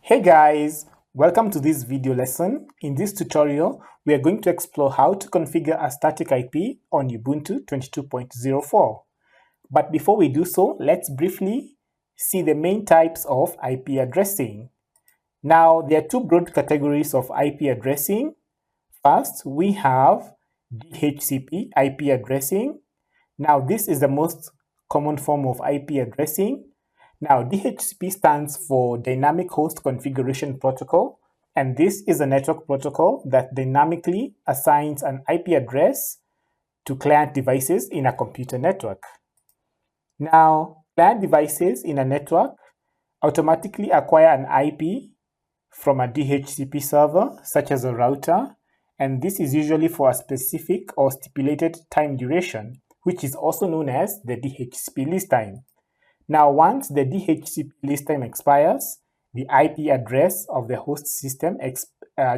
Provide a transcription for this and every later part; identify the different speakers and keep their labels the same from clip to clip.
Speaker 1: Hey guys, welcome to this video lesson. In this tutorial, we are going to explore how to configure a static IP on Ubuntu 22.04. But before we do so, let's briefly see the main types of IP addressing. Now, there are two broad categories of IP addressing. First, we have DHCP IP addressing. Now, this is the most common form of IP addressing. Now, DHCP stands for Dynamic Host Configuration Protocol, and this is a network protocol that dynamically assigns an IP address to client devices in a computer network. Now, client devices in a network automatically acquire an IP from a DHCP server, such as a router, and this is usually for a specific or stipulated time duration, which is also known as the DHCP list time. Now, once the DHCP list time expires, the IP address of the host system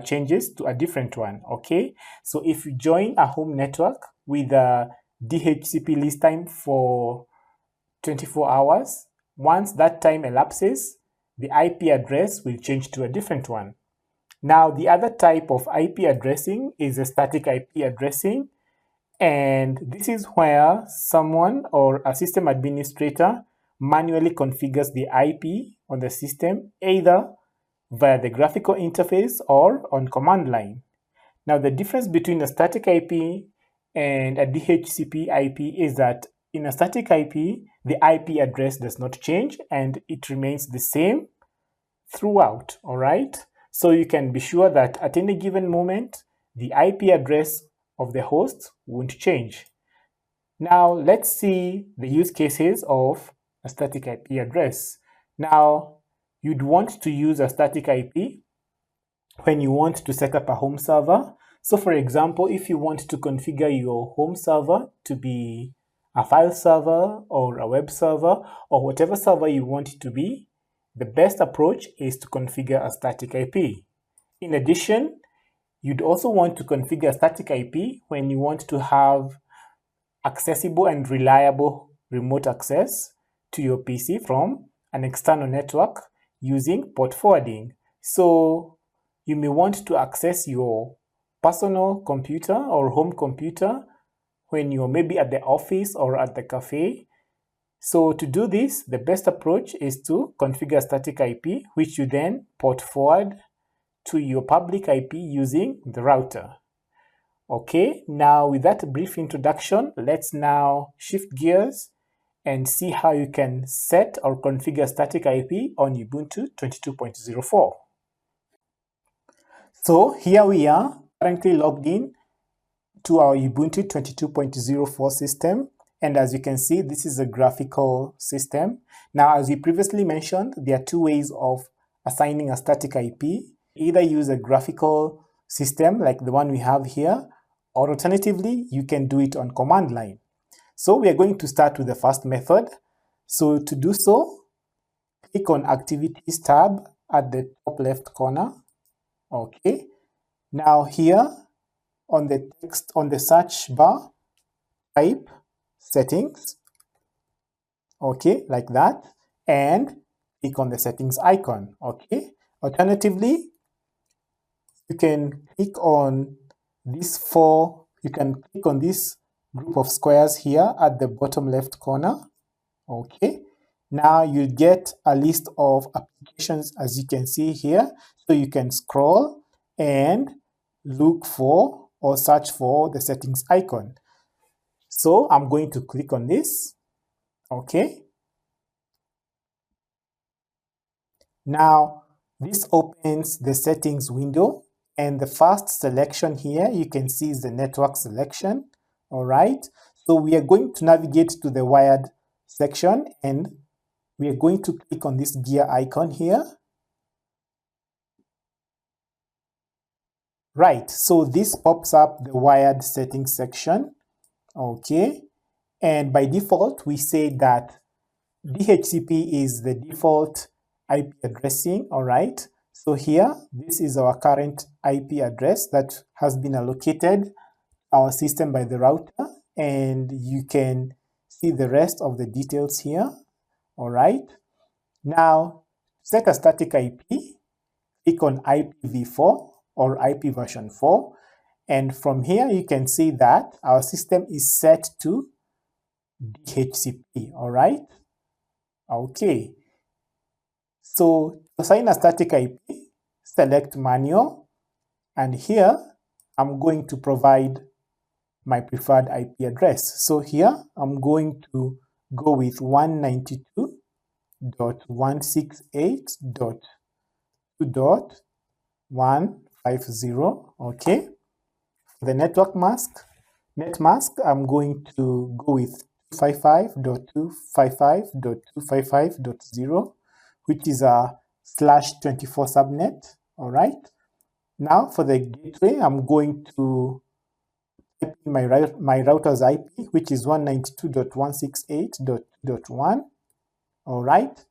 Speaker 1: changes to a different one, okay? So if you join a home network with a DHCP list time for 24 hours, once that time elapses, the IP address will change to a different one. Now, the other type of IP addressing is a static IP addressing, and this is where someone or a system administrator manually configures the IP on the system, either via the graphical interface or on command line. Now, the difference between a static IP and a DHCP IP is that in a static IP, the IP address does not change and it remains the same throughout, all right? So you can be sure that at any given moment, the IP address of the host won't change. Now, let's see the use cases of a static IP address. Now, you'd want to use a static IP when you want to set up a home server. So for example, if you want to configure your home server to be a file server or a web server or whatever server you want it to be, the best approach is to configure a static IP. In addition, you'd also want to configure a static IP when you want to have accessible and reliable remote access to your PC from an external network using port forwarding. So you may want to access your personal computer or home computer when you're maybe at the office or at the cafe. So to do this, the best approach is to configure a static IP, which you then port forward to your public IP using the router. Okay, now with that brief introduction, let's now shift gears and see how you can set or configure static IP on Ubuntu 22.04. So here we are, currently logged in to our Ubuntu 22.04 system. And as you can see, this is a graphical system. Now, as we previously mentioned, there are two ways of assigning a static IP. Either use a graphical system like the one we have here, or alternatively, you can do it on command line. So we are going to start with the first method. So to do so, click on Activities tab at the top left corner. Okay. Now here on the text on the search bar, type settings. Okay, like that. And click on the settings icon. Okay. Alternatively, you can click on these you can click on this group of squares here at the bottom left corner. Okay, now you get a list of applications as you can see here. So you can scroll and look for or search for the settings icon. So I'm going to click on this. Okay. Now this opens the settings window, and the first selection here you can see is the network selection. All right, so we are going to navigate to the wired section and we are going to click on this gear icon here. Right, so this pops up the wired settings section. Okay, and by default we say that DHCP is the default IP addressing. All right, so here this is our current IP address that has been allocated our system by the router, and you can see the rest of the details here. All right, now set a static IP. click on IPv4 or IP version 4. And from here, you can see that our system is set to DHCP, all right? Okay. So to assign a static IP, select manual, and here I'm going to provide my preferred IP address. So here I'm going to go with 192.168.2.150, okay? The network mask, I'm going to go with 255.255.255.0, which is a /24 subnet, all right? Now for the gateway, I'm going to type in my router's IP, which is 192.168.2.1, all right?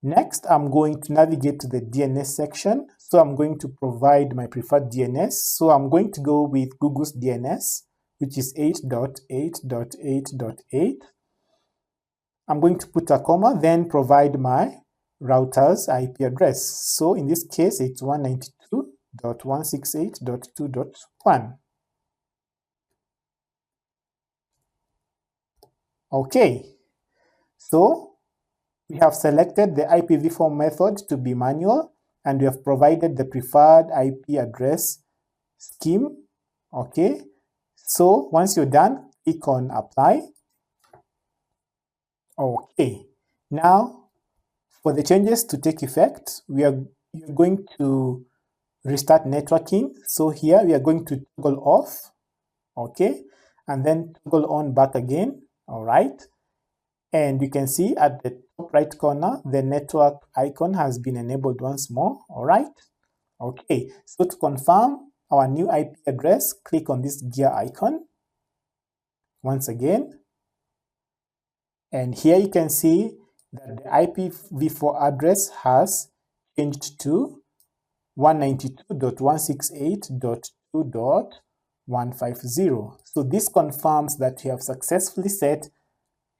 Speaker 1: Next, I'm going to navigate to the DNS section. So I'm going to provide my preferred DNS. So I'm going to go with Google's DNS, which is 8.8.8.8. I'm going to put a comma, then provide my router's IP address. So in this case, it's 192.168.2.1. Okay, so we have selected the IPv4 method to be manual, and we have provided the preferred IP address scheme. Okay, so once you're done, click on apply. Okay, now for the changes to take effect, you're going to restart networking. So here we are going to toggle off, okay, and then toggle on back again, all right? And you can see at the top right corner, the network icon has been enabled once more, all right? Okay, so to confirm our new IP address, click on this gear icon once again. And here you can see that the IPv4 address has changed to 192.168.2.150. So this confirms that we have successfully set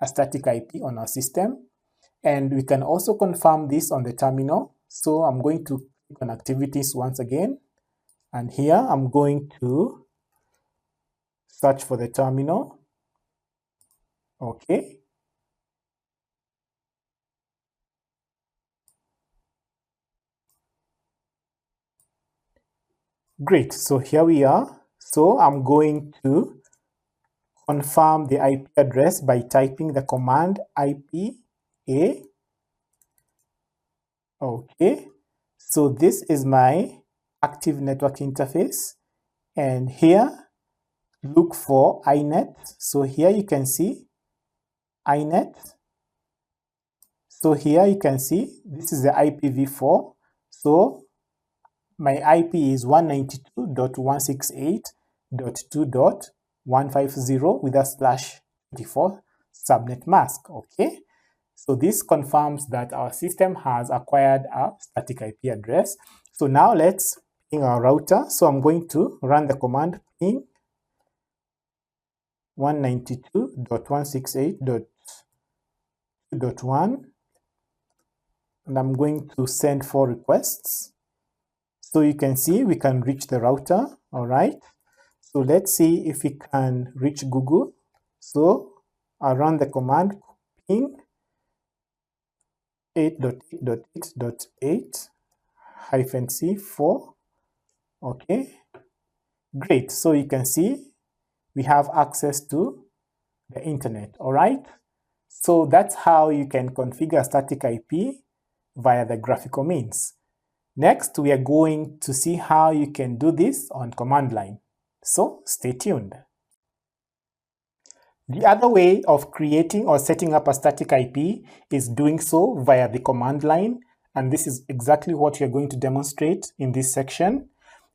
Speaker 1: a static IP on our system. And we can also confirm this on the terminal. So I'm going to click on activities once again. And here I'm going to search for the terminal. Okay. Great, so here we are. So I'm going to confirm the IP address by typing the command IPA. Okay, so this is my active network interface. And here, look for iNet. So here you can see iNet. So here you can see this is the IPv4. So my IP is 192.168.2.150 with a /24 subnet mask, okay? So this confirms that our system has acquired a static IP address. So now let's ping our router. So I'm going to run the command ping 192.168.2.1, and I'm going to send 4 requests. So you can see we can reach the router, all right? So let's see if we can reach Google. So I'll run the command ping 8.8.8.8-c4. Okay, great. So you can see we have access to the internet, all right? So that's how you can configure static IP via the graphical means. Next, we are going to see how you can do this on command line. So stay tuned. The other way of creating or setting up a static IP is doing so via the command line, and this is exactly what we are going to demonstrate in this section.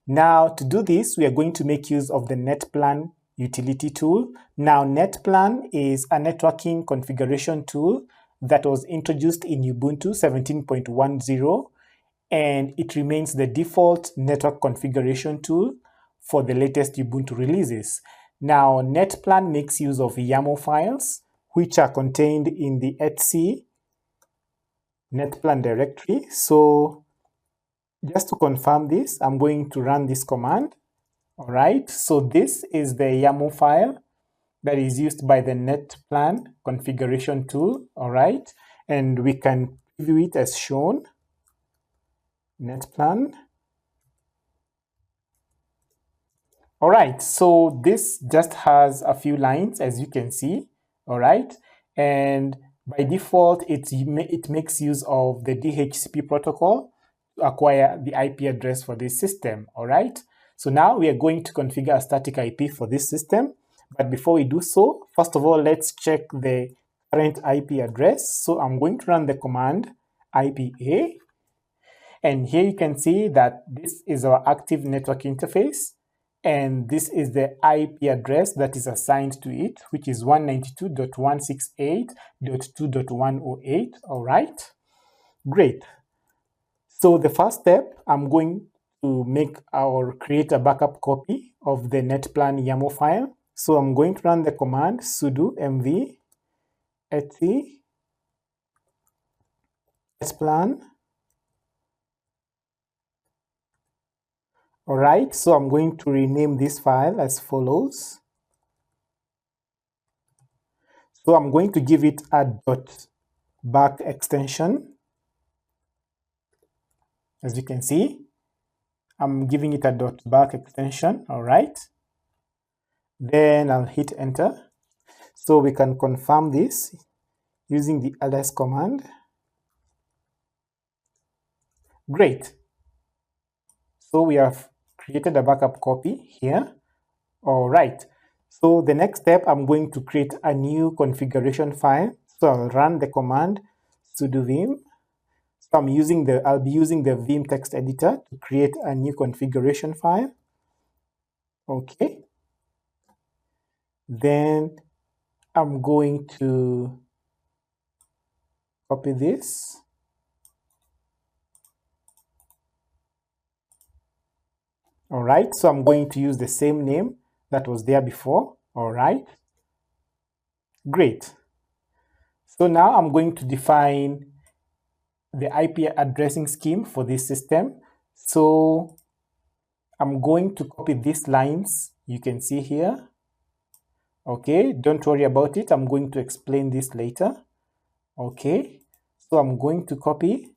Speaker 1: Now, to do this, we are going to make use of the netplan utility tool. Now, netplan is a networking configuration tool that was introduced in Ubuntu 17.10, and it remains the default network configuration tool for the latest Ubuntu releases. Now, netplan makes use of YAML files, which are contained in the etc netplan directory. So just to confirm this, I'm going to run this command. All right, so this is the YAML file that is used by the netplan configuration tool. All right, and we can view it as shown. Netplan. All right, so this just has a few lines, as you can see. All right, and by default, it makes use of the DHCP protocol to acquire the IP address for this system. All right, so now we are going to configure a static IP for this system. But before we do so, first of all, let's check the current IP address. So I'm going to run the command IPA. And here you can see that this is our active network interface. And this is the IP address that is assigned to it, which is 192.168.2.108. All right, great. So the first step, I'm going to create a backup copy of the netplan YAML file. So I'm going to run the command sudo mv etc netplan. All right, so I'm going to rename this file as follows. So I'm going to give it a .back extension. As you can see, I'm giving it a .back extension. All right. Then I'll hit enter. So we can confirm this using the ls command. Great. So we have created a backup copy here. All right. So the next step, I'm going to create a new configuration file. So I'll run the command sudo vim. So I'll be using the vim text editor to create a new configuration file. Okay. Then I'm going to copy this. All right, so I'm going to use the same name that was there before. All right, great. So now I'm going to define the IP addressing scheme for this system. So I'm going to copy these lines you can see here. Okay, don't worry about it. I'm going to explain this later. Okay, so I'm going to copy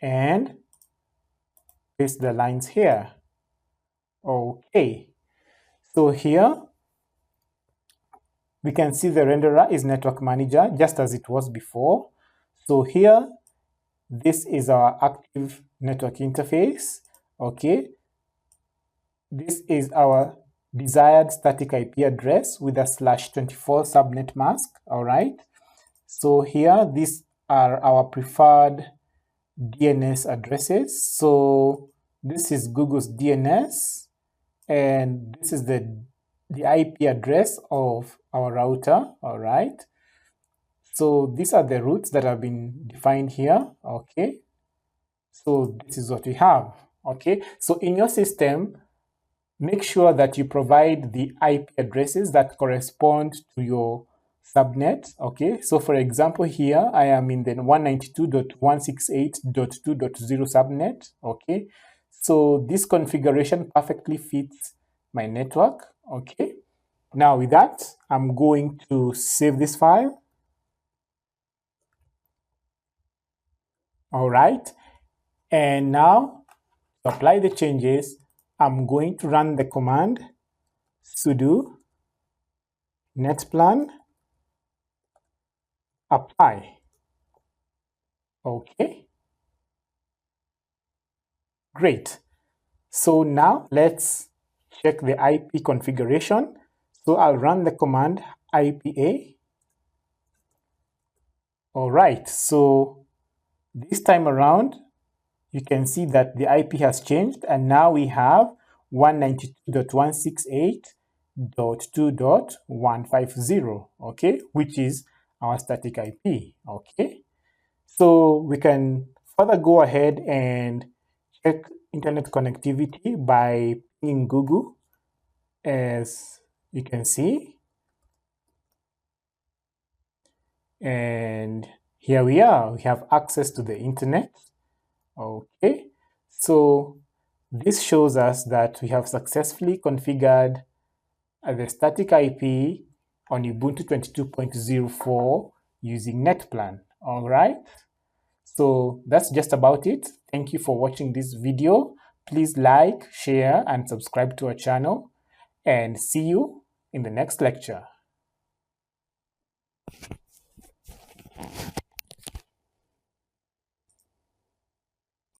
Speaker 1: and paste the lines here. Okay, so here we can see the renderer is network manager just as it was before. So here, this is our active network interface. Okay, this is our desired static IP address with a /24 subnet mask. All right, so here these are our preferred DNS addresses. So this is Google's DNS, and this is the IP address of our router. All right, so these are the routes that have been defined here. Okay, so this is what we have. Okay, so in your system, make sure that you provide the IP addresses that correspond to your subnet. Okay, so for example, here I am in the 192.168.2.0 subnet. Okay, so this configuration perfectly fits my network. Okay, now with that, I'm going to save this file. All right, and now to apply the changes, I'm going to run the command sudo netplan apply. Okay, great. So now let's check the IP configuration. So I'll run the command IPA. All right, so this time around, you can see that the IP has changed, and now we have 192.168.2.150, okay, which is our static IP. Okay, so we can further go ahead and check internet connectivity by pinging Google, as you can see. And here we are, we have access to the internet. Okay, so this shows us that we have successfully configured the static IP on Ubuntu 22.04 using netplan. All right, so that's just about it. Thank you for watching this video. Please like, share, and subscribe to our channel, and see you in the next lecture.